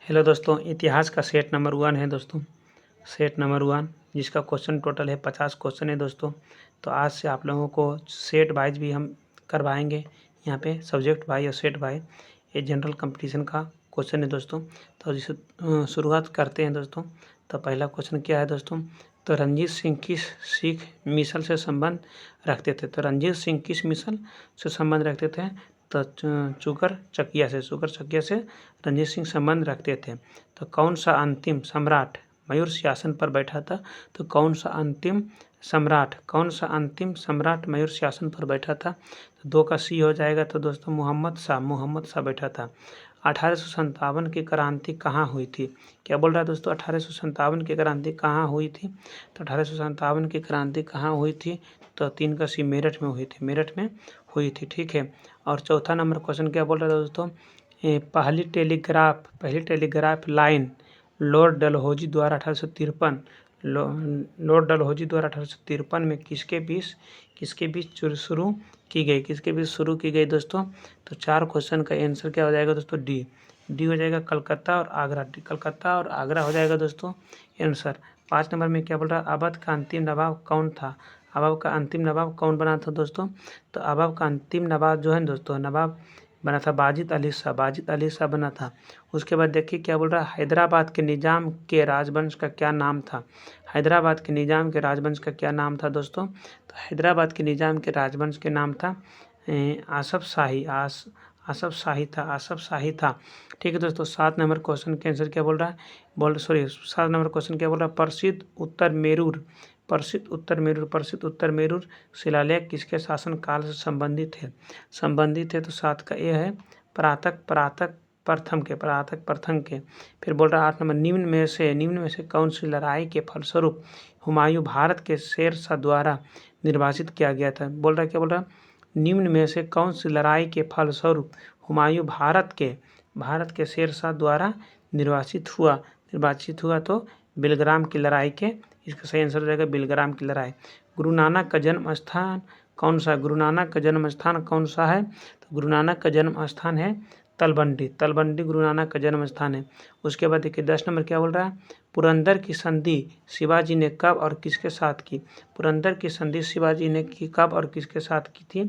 Hello दोस्तों, इतिहास का सेट नंबर 1 है दोस्तों। सेट नंबर 1 जिसका क्वेश्चन टोटल है 50 क्वेश्चन है दोस्तों। तो आज से आप लोगों को सेट वाइज भी हम करवाएंगे, यहाँ पे सब्जेक्ट वाइज और सेट वाइज। ये जनरल कंपटीशन का क्वेश्चन है दोस्तों। तो जिसे शुरुआत करते हैं दोस्तों। तो पहला क्वेश्चन क्या है दोस्तों? तो रणजीत सिंह किस सिख मिसल से संबंध रखते थे? तो रणजीत सिंह किस मिसल से संबंध रखते थे? तो चुकर चकिया से रणजीत सिंह संबंध रखते थे। तो कौन सा अंतिम सम्राट मयूर सिंहासन पर बैठा था? तो कौन सा अंतिम सम्राट मयूर सिंहासन पर बैठा था? तो 2 का सी हो जाएगा। तो दोस्तों मोहम्मद शाह बैठा था। 1857 की क्रांति कहाँ हुई थी? क्या बोल रहा है दोस्तों? 1857 की क्रांति कहाँ हुई थी? तो 1857 की क्रांति कहाँ हुई थी? तो 3 का सी मेरठ में हुई थी। ठीक है। और चौथा नंबर क्वेश्चन क्या बोल रहा था दोस्तों? पहली टेलीग्राफ लाइन लॉर्ड डलहौजी द्वारा 1853 में किसके बीच शुरू की गई दोस्तों? तो 4 क्वेश्चन का आंसर क्या हो जाएगा दोस्तों? डी हो जाएगा, कलकत्ता और आगरा हो जाएगा दोस्तों आंसर। 5 नंबर में क्या बोल रहा है? अवध का अंतिम नवाब कौन था? अवध का अंतिम नवाब कौन बना था दोस्तों? तो अवध का अंतिम नवाब जो है दोस्तों, नवाब बना था बाजिद अली शाह बना था। उसके बाद देखिए क्या बोल रहा है? हैदराबाद के निजाम के राजवंश का क्या नाम था? हैदराबाद के निजाम के राजवंश का क्या नाम था दोस्तों? तो हैदराबाद के निजाम के राजवंश के नाम था आसफ शाही था। ठीक है दोस्तों। 7 नंबर क्वेश्चन के आंसर क्या बोल रहा है? 7 नंबर क्वेश्चन क्या बोल रहा है? प्रसिद्ध उत्तर मेरूर शिलालेख किसके शासन काल से संबंधित है? तो 7 का ये है परातक प्रथम के। फिर बोल रहा है 8 नंबर, निम्न में से कौन सी लड़ाई के फलस्वरूप हुमायूं भारत के शेरशाह द्वारा निर्वासित किया गया था? बोल रहा है क्या बोल रहा है? निम्न में से कौन सी लड़ाई के फलस्वरूप हुमायूं भारत के शेरशाह द्वारा निर्वासित हुआ? तो बिलग्राम की लड़ाई के। इसका सही आंसर हो जाएगा बिलग्राम की लड़ाई। गुरु नानक का जन्म स्थान कौन सा है? गुरु नानक का जन्म स्थान है तलवंडी गुरु नानक का जन्म स्थान है। उसके बाद देखिए 10 नंबर क्या बोल रहा है? पुरंदर की संधि शिवाजी ने कब और किसके साथ की? पुरंदर की संधि शिवाजी ने कब और किसके साथ की थी?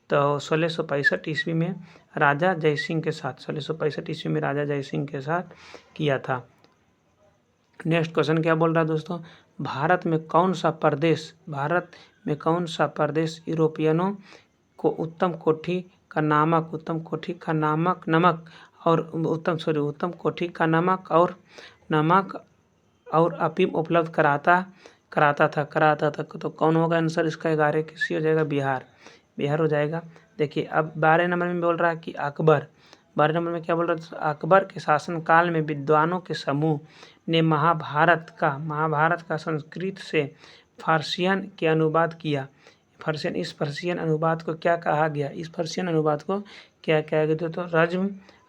तो 1665 ईस्वी में राजा जयसिंह के साथ 1665 ईस्वी में राजा जयसिंह के साथ किया था। नेक्स्ट क्वेश्चन क्या बोल रहा है दोस्तों? भारत में कौन सा प्रदेश यूरोपियनों को उत्तम कोटि का नमक और अफीम उपलब्ध कराता था। तो कौन होगा आंसर इसका? 11 किसी हो जाएगा बिहार हो जाएगा। देखिए अब 12 नंबर में बोल रहा है कि 12 नंबर में क्या बोल रहा है? अकबर के शासनकाल में विद्वानों के समूह ने महाभारत का संस्कृत से फारसियन के अनुवाद किया। इस फारसियन अनुवाद को क्या कहा गया? तो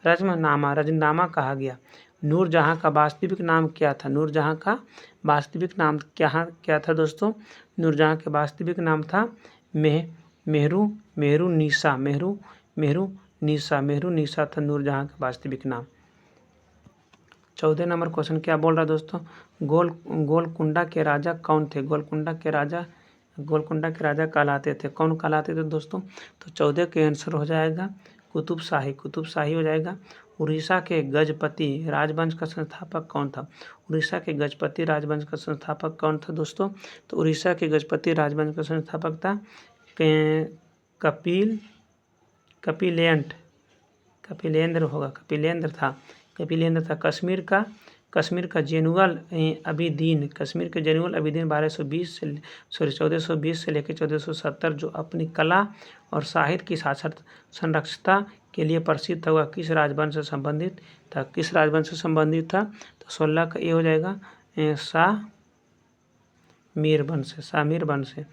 रजमनामा कहा गया। नूरजहां का वास्तविक नाम क्या था? नूरजहां का वास्तविक नाम क्या था दोस्तों? नूरजहां का वास्तविक नाम था मेहरू निसा था नूरजहां का वास्तविक नाम। 14 नंबर क्वेश्चन क्या बोल रहा है दोस्तों? गोलकुंडा के राजा कौन थे? गोलकुंडा के राजा कहलाते थे। कौन कहलाते थे दोस्तों? तो 14 के आंसर हो जाएगा कुतुब शाही हो जाएगा। उड़ीसा के गजपति राजवंश का संस्थापक कौन था? उड़ीसा के गजपति राजवंश का संस्थापक कौन था दोस्तों? तो उड़ीसा के गजपति राजवंश का संस्थापक था कपिलेंद्र था। कश्मीर का जेनुअल अबिदीन 1420 से लेकर 1470 जो अपनी कला और साहित्य की संरक्षता के लिए प्रसिद्ध था, वह किस राजवंश से संबंधित था? तो 16 का ये हो जाएगा शाहमीर वंश से।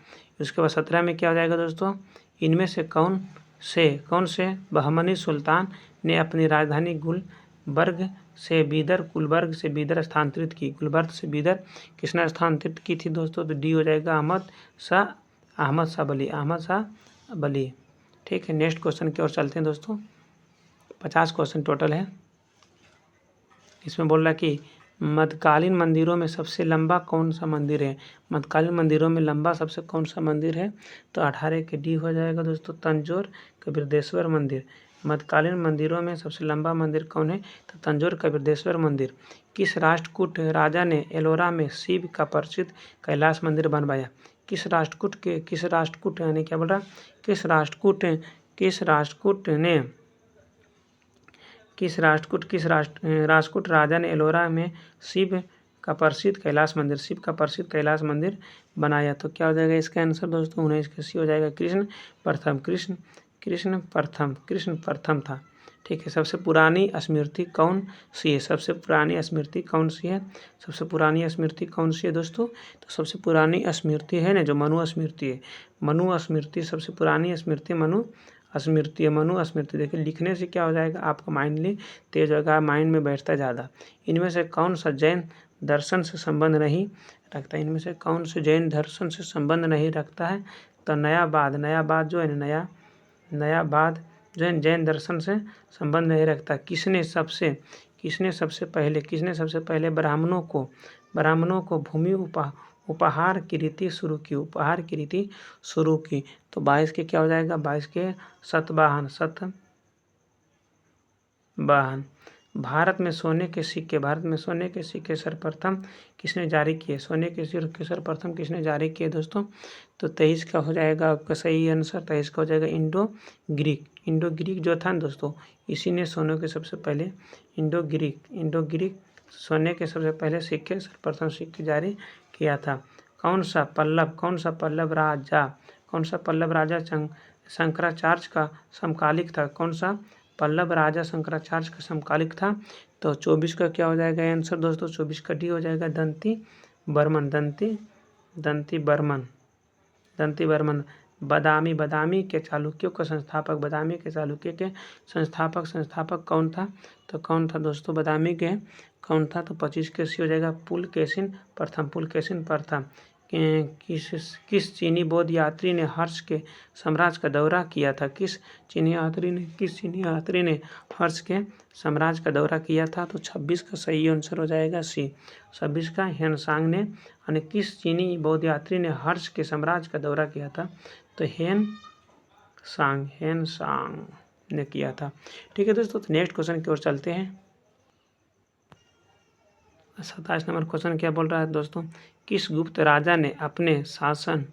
उसके बाद 17 में क्या हो जाएगा दोस्तों? इनमें से कौन से बहमनी सुल्तान ने अपनी राजधानी गुलबर्ग से बीदर स्थानांतरित की? गुलबर्ग से बीदर किसने स्थानांतरित की थी दोस्तों? तो डी हो जाएगा अहमद शाह बली। ठीक है। नेक्स्ट क्वेश्चन की ओर चलते हैं दोस्तों। 50 क्वेश्चन टोटल है। इसमें बोल रहा है कि मध्यकालीन मंदिरों में सबसे लंबा कौन सा मंदिर है। मध्यकालीन मंदिरों में लंबा सबसे कौन सा मंदिर है, तो 18 के डी हो जाएगा दोस्तों, तंजौर कबीरदेश्वर मंदिर। मध्यकालीन मंदिरों में सबसे लंबा मंदिर कौन है, तो तंजौर कबीरदेश्वर मंदिर। किस राष्ट्रकूट राजा ने एलोरा में शिव का प्रसिद्ध कैलाश मंदिर बनवाया। किस राष्ट्रकूट यानी क्या बोल रहा, किस राष्ट्रकूट राजा ने एलोरा में शिव का प्रसिद्ध कैलाश मंदिर बनाया। तो क्या हो जाएगा इसका आंसर दोस्तों, 19 का सी हो जाएगा, कृष्ण प्रथम था। ठीक है। सबसे पुरानी स्मृति कौन सी है, सबसे पुरानी स्मृति कौन सी है दोस्तों, तो सबसे पुरानी स्मृति है ना जो मनु स्मृति है। मनु स्मृति सबसे पुरानी स्मृति मनु स्मृति। देखिए लिखने से क्या हो जाएगा, आपका माइंड तेज होगा, माइंड में बैठता है ज़्यादा। इनमें से कौन सा जैन दर्शन से संबंध नहीं रखता है, इनमें से कौन से जैन दर्शन से संबंध नहीं रखता है, तो नयाबाद जो है नयाबाद जो है जैन दर्शन से संबंध नहीं रखता। किसने सबसे पहले ब्राह्मणों को भूमि उपहार की रीति शुरू की, तो 22 के क्या हो जाएगा, 22 के सतवाहन। भारत में सोने के सिक्के सर्वप्रथम किसने जारी किए, सोने के सिक्के सर्वप्रथम किसने जारी किए दोस्तों, तो 23 का हो जाएगा आपका सही आंसर। 23 का हो जाएगा इंडो ग्रीक जो था दोस्तों, इसी ने सोने के सबसे पहले इंडो ग्रीक सोने के सबसे पहले सर्वप्रथम सिक्के जारी किया था। कौन सा पल्लव राजा शंकराचार्य का समकालिक था, तो 24 का क्या हो जाएगा आंसर दोस्तों, 24 का डी हो जाएगा, दंती बर्मन। बादामी के चालुक्यों का संस्थापक कौन था, तो कौन था दोस्तों बादामी के कौन था, तो 25 के सी हो जाएगा, पुलकेशिन प्रथम। किस चीनी बौद्ध यात्री ने हर्ष के साम्राज्य का दौरा किया था, किस चीनी यात्री ने हर्ष के साम्राज्य का दौरा किया था, तो 26 का सही आंसर हो जाएगा सी, 26 का हेनसांग ने। यानी किस चीनी बौद्ध यात्री ने हर्ष के साम्राज्य का दौरा किया था, तो हेनसांग ने किया था। ठीक है दोस्तों, तो नेक्स्ट क्वेश्चन की ओर चलते हैं। 27 नंबर क्वेश्चन क्या बोल रहा है दोस्तों, किस गुप्त राजा ने अपने शासन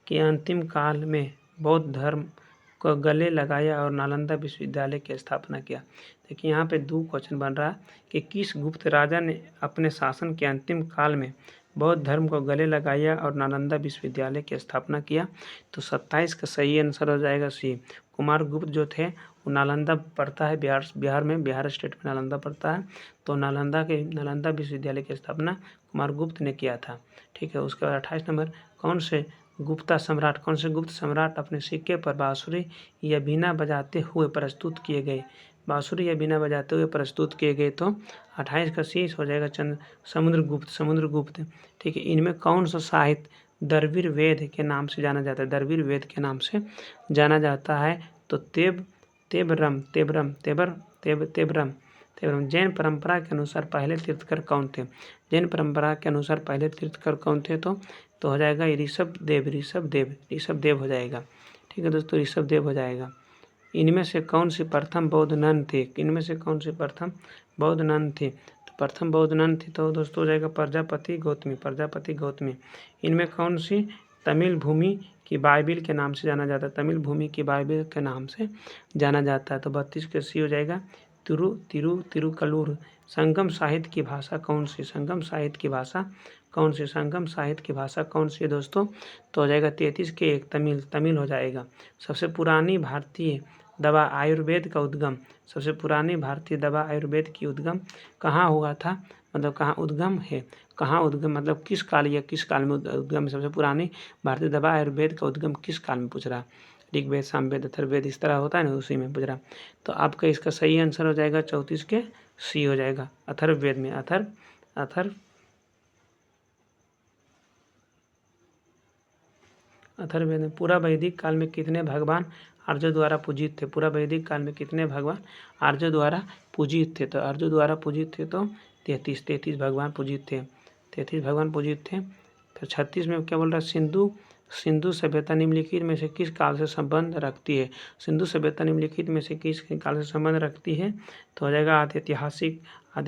के अंतिम काल में बौद्ध धर्म को गले लगाया और नालंदा विश्वविद्यालय की स्थापना किया। देखिए यहाँ पे 2 क्वेश्चन बन रहा है कि किस गुप्त राजा ने अपने शासन के अंतिम काल में बौद्ध धर्म को गले लगाया और नालंदा विश्वविद्यालय की स्थापना किया, तो 27 का सही आंसर हो जाएगा सी, कुमार गुप्त जो थे वो नालंदा पड़ता है बिहार स्टेट में नालंदा पड़ता है, तो नालंदा विश्वविद्यालय की स्थापना कुमार गुप्त ने किया था। ठीक है। उसके बाद 28 नंबर, कौन से गुप्त सम्राट अपने सिक्के पर बांसुरी या बीना बजाते हुए प्रस्तुत किए गए, तो 28 का सी हो जाएगा समुद्रगुप्त। ठीक है। इनमें कौन सा साहित्य द्रविड़ वेद के नाम से जाना जाता है, तो तेबरम। जैन परंपरा के अनुसार पहले तीर्थकर कौन थे, तो हो जाएगा ऋषभ देव हो जाएगा। ठीक है दोस्तों, ऋषभ देव हो जाएगा। इनमें से कौन सी प्रथम बौद्ध नन थे, तो प्रथम बौद्ध नन थी तो दोस्तों हो जाएगा प्रजापति गौतमी। इनमें कौन सी तमिल भूमि की बाइबिल के नाम से जाना जाता है, तो 32 के सी हो जाएगा, तिरुकल्लूर। संगम साहित्य की भाषा कौन सी है दोस्तों, तो हो जाएगा 33 के 1 तमिल हो जाएगा। सबसे पुरानी भारतीय दवा आयुर्वेद की उद्गम कहाँ हुआ था, मतलब कहाँ उद्गम है, मतलब किस काल में उद्गम, सबसे पुरानी भारतीय दवा आयुर्वेद का उद्गम किस काल में पूछ रहा, ऋग्वेद सामवेद अथर्ववेद इस तरह होता है ना, उसी में पूछ रहा। तो आपका इसका सही आंसर हो जाएगा 34 के सी हो जाएगा, अथर्ववेद में। अथर्ववेद में पूरा वैदिक काल में कितने भगवान आर्यों द्वारा पूजित थे, तो आर्यों द्वारा पूजित थे तो 33 भगवान पूजित थे, 33 भगवान पूजित थे। फिर 36 में क्या बोल रहा है, सिंधु सभ्यता निम्नलिखित में से किस काल से संबंध रखती है। सिंधु सभ्यता निम्नलिखित में से किस काल से संबंध रखती है, तो हो जाएगा आदि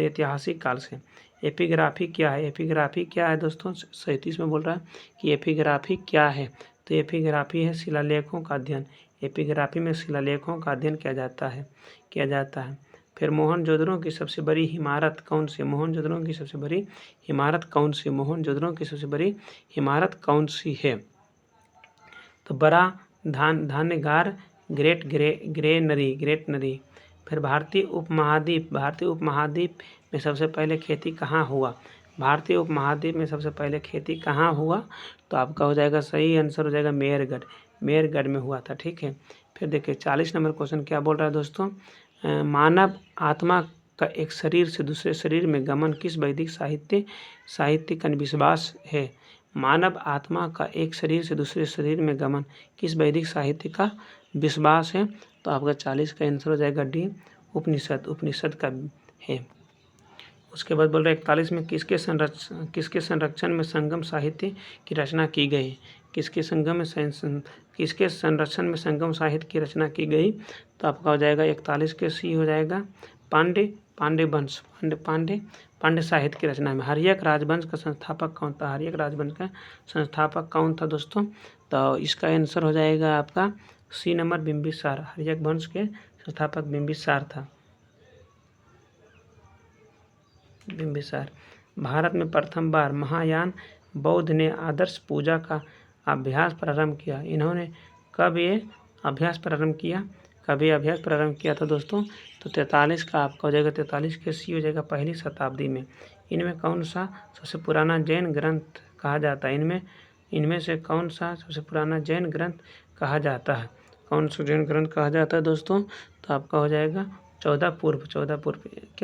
ऐतिहासिक काल से। एपिग्राफी क्या है, एपिग्राफी क्या है दोस्तों, 37 में बोल रहा है कि एपिग्राफी क्या है, तो एपिग्राफी है शिलालेखों का अध्ययन। एपिग्राफी में शिलालेखों का अध्ययन किया जाता है। फिर मोहनजोदड़ो की सबसे बड़ी इमारत कौन सी, मोहनजोदड़ो की सबसे बड़ी इमारत कौन सी, मोहनजोदड़ो की सबसे बड़ी इमारत कौन सी है, तो बड़ा धान्यगार, ग्रेटनरी। फिर भारतीय उपमहाद्वीप में सबसे पहले खेती कहाँ हुआ, भारतीय उपमहाद्वीप में सबसे पहले खेती कहाँ हुआ, तो आपका हो जाएगा सही आंसर हो जाएगा मेहरगढ़ में हुआ था। ठीक है। फिर देखिए 40 नंबर क्वेश्चन क्या बोल रहा है दोस्तों, मानव आत्मा का एक शरीर से दूसरे शरीर में गमन किस वैदिक साहित्य का विश्वास है। मानव आत्मा का एक शरीर से दूसरे शरीर में गमन किस वैदिक साहित्य का विश्वास है, तो आपका 40 का आंसर हो जाएगा डी, उपनिषद का है। उसके बाद बोल रहे 41 में किसके संरक्षण में संगम साहित्य की रचना की गई, किसके संरक्षण में संगम साहित्य की रचना की गई, तो आपका हो जाएगा 41 के सी हो जाएगा पांड्य साहित्य की रचना में। हर्यक राजवंश का संस्थापक कौन था, हर्यक राजवंश का संस्थापक कौन था दोस्तों, तो इसका आंसर हो जाएगा आपका सी नंबर बिंबिसार। हर्यक वंश के संस्थापक बिंबिसार था, बिंबिसार। भारत में प्रथम बार महायान बौद्ध ने आदर्श पूजा का अभ्यास प्रारंभ किया, इन्होंने कब ये अभ्यास प्रारंभ किया था दोस्तों, तो 43 का आपका हो जाएगा, 43 के सी हो जाएगा पहली शताब्दी में। इनमें कौन सा सबसे पुराना जैन ग्रंथ कहा जाता है, इनमें से कौन सा सबसे पुराना जैन ग्रंथ कहा जाता है, कौन सा जैन ग्रंथ कहा जाता है दोस्तों, तो आपका हो जाएगा 14 पूर्व क्या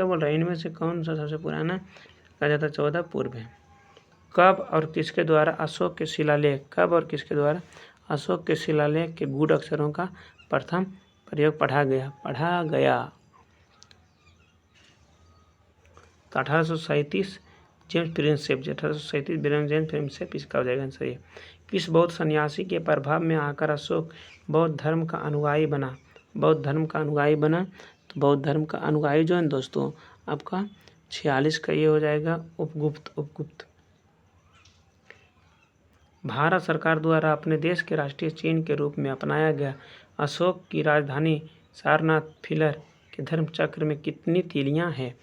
बोल रहा है, इनमें से कौन सा सबसे पुराना कहा जाता है, 14 पूर्व है। कब और किसके द्वारा अशोक के शिलालेख के गूढ़ अक्षरों का प्रथम प्रयोग पढ़ा गया, तो 1837 जेम्स प्रिंसेप इसका हो जाएगा आंसर ये। किस बौद्ध सन्यासी के प्रभाव में आकर अशोक बौद्ध धर्म का अनुयायी बना, तो बौद्ध धर्म का अनुयायी जो है दोस्तों आपका 46 का ये हो जाएगा उपगुप्त। भारत सरकार द्वारा अपने देश के राष्ट्रीय चिन्ह के रूप में अपनाया गया अशोक की राजधानी सारनाथ फिलर के धर्म चक्र में कितनी तीलियां हैं,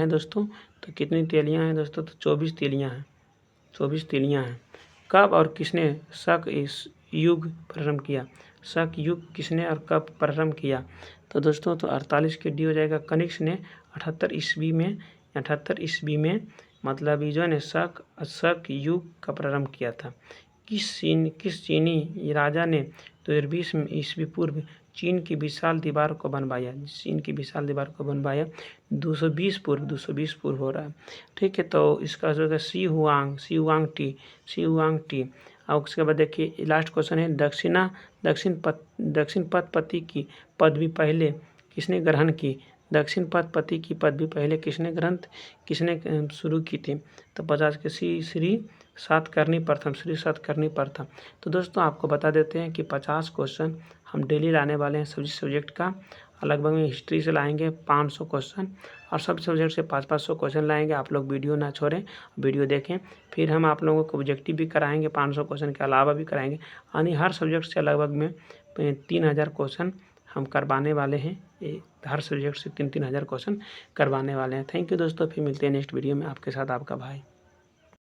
दोस्तों, तो कितनी तीलियां हैं दोस्तों, तो 24 तीलियां हैं। कब और किसने शक युग प्रारंभ किया, किसने और कब प्रारंभ किया, तो दोस्तों तो 48 के डी हो जाएगा, कनिष्क ने 78 ईस्वी में मतलब ये जो है शक युग का प्रारंभ किया था। किस चीनी राजा ने 2020 ईस्वी पूर्व चीन की विशाल दीवार को बनवाया, 220 पूर्व हो रहा है। ठीक है, तो इसका जो है सी हुआंग टी। और उसके बाद देखिए लास्ट क्वेश्चन है, दक्षिण पथपति की पदवी पहले किसने ग्रहण की, दक्षिण पथपति की पदवी पहले किसने शुरू की थी, तो 50 के सी श्री सातकर्णी प्रथम। तो दोस्तों आपको बता देते हैं कि 50 क्वेश्चन हम डेली लाने वाले हैं सभी सब्जेक्ट का, लगभग में हिस्ट्री से लाएंगे 500 क्वेश्चन और सब सब्जेक्ट से 500 क्वेश्चन लाएंगे। आप लोग वीडियो ना छोड़ें, वीडियो देखें। फिर हम आप लोगों को ऑब्जेक्टिव भी कराएंगे, 500 क्वेश्चन के अलावा भी कराएंगे, यानी हर सब्जेक्ट से लगभग में 3000 क्वेश्चन हम करवाने वाले हैं, हर सब्जेक्ट से 3000 क्वेश्चन करवाने वाले हैं। थैंक यू दोस्तों, फिर मिलते हैं नेक्स्ट वीडियो में, आपके साथ आपका भाई।